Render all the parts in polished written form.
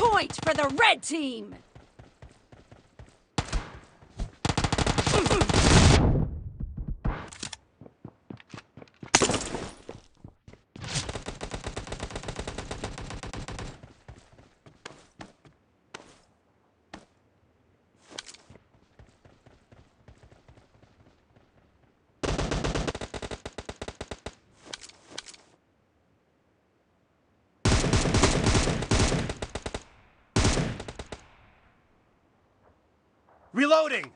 point for the red team! Reloading!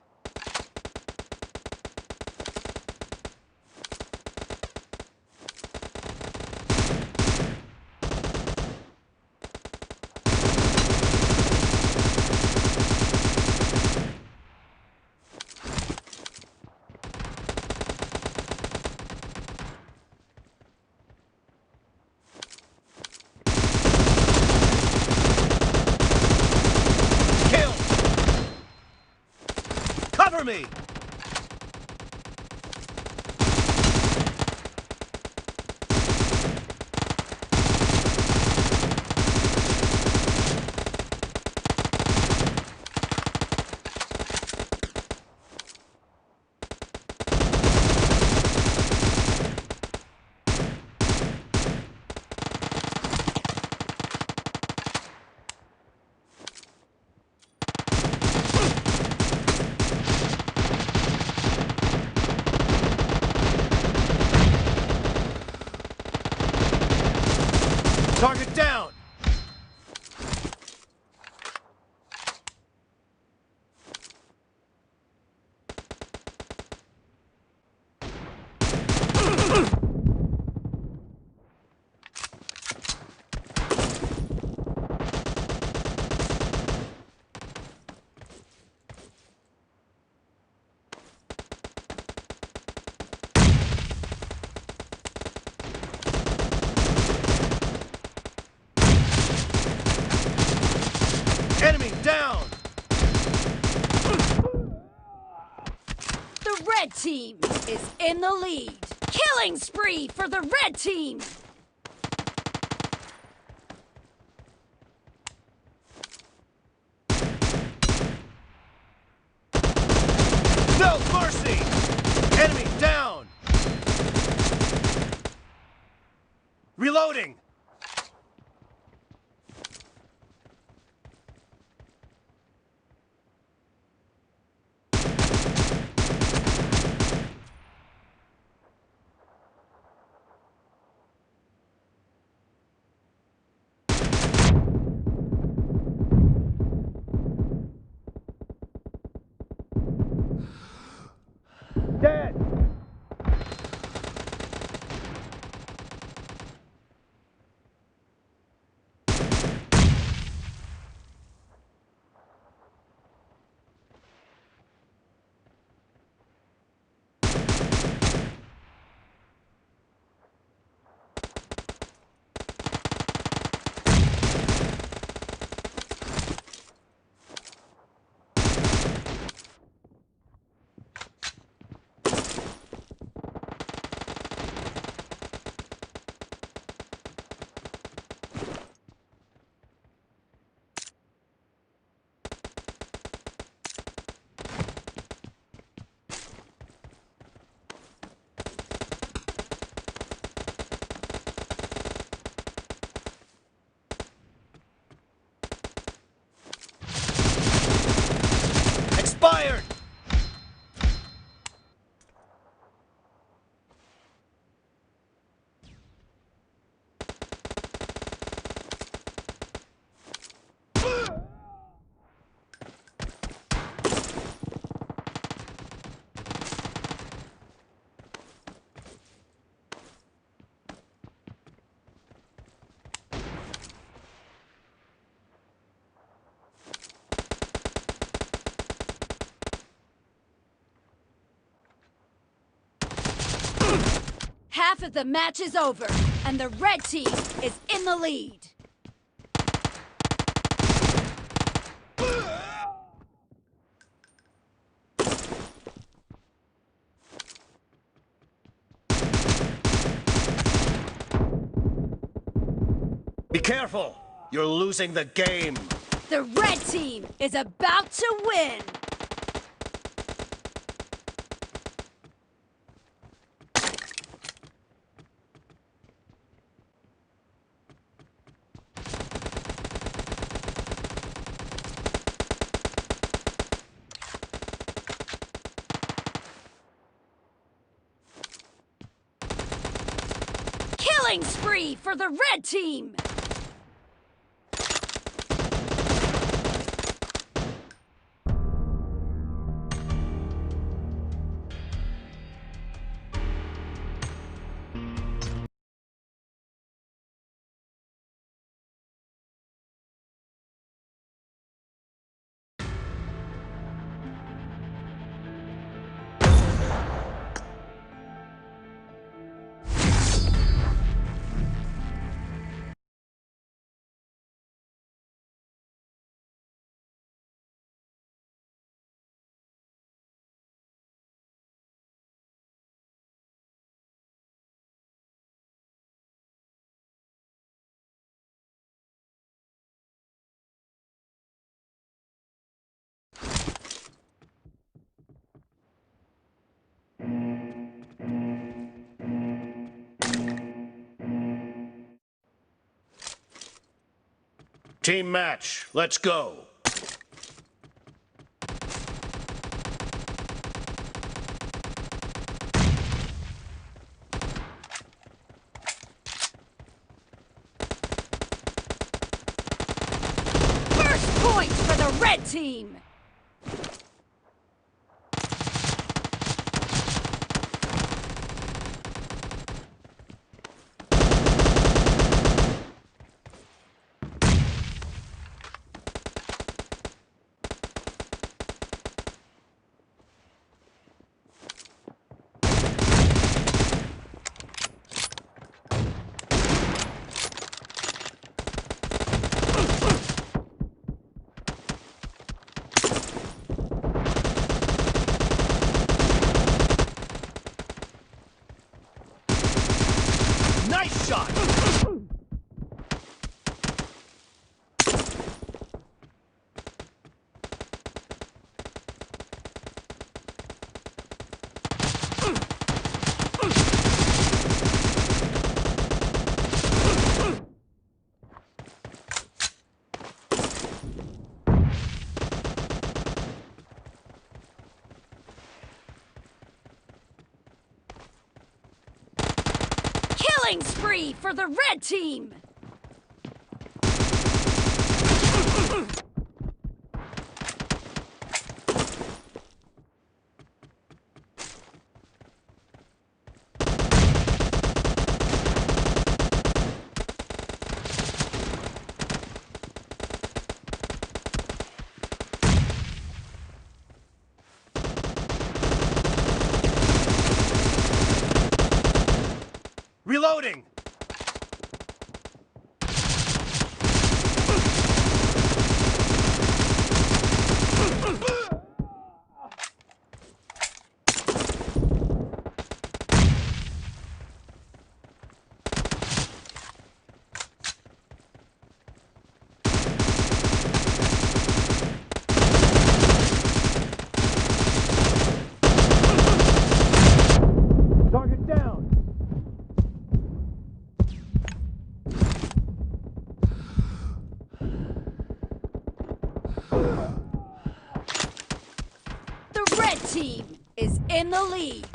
Cover me! Target down! Enemy down! The red team is in the lead. Killing spree for the red team! No mercy! Enemy down! Reloading! Dead! Expired! Half of the match is over, and the red team is in the lead. Be careful! You're losing the game! The red team is about to win! Killing spree for the red team! Team match, let's go. First point for the red team! Nice shot! Killing spree for the red team! Reloading! Target down! The red team is in the lead.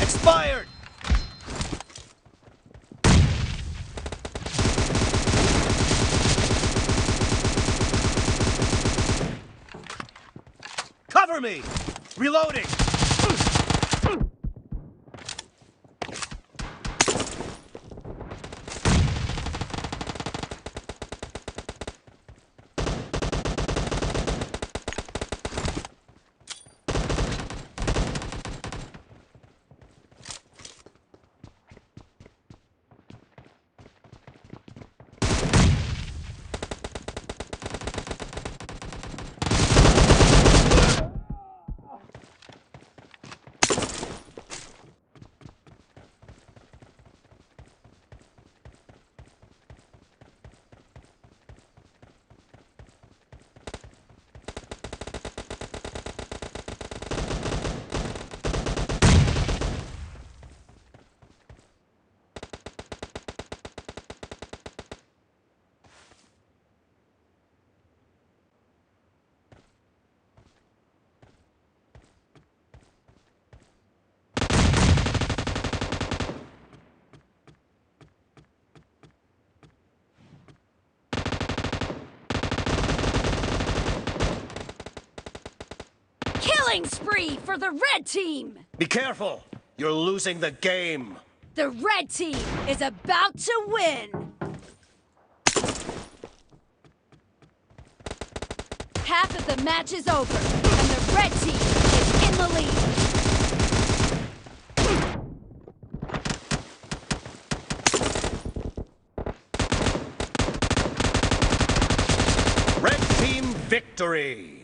Expired! Cover me! Reloading! Killing spree for the red team! Be careful. You're losing the game. The red team is about to win! Half of the match is over, and the red team is in the lead. Red team victory.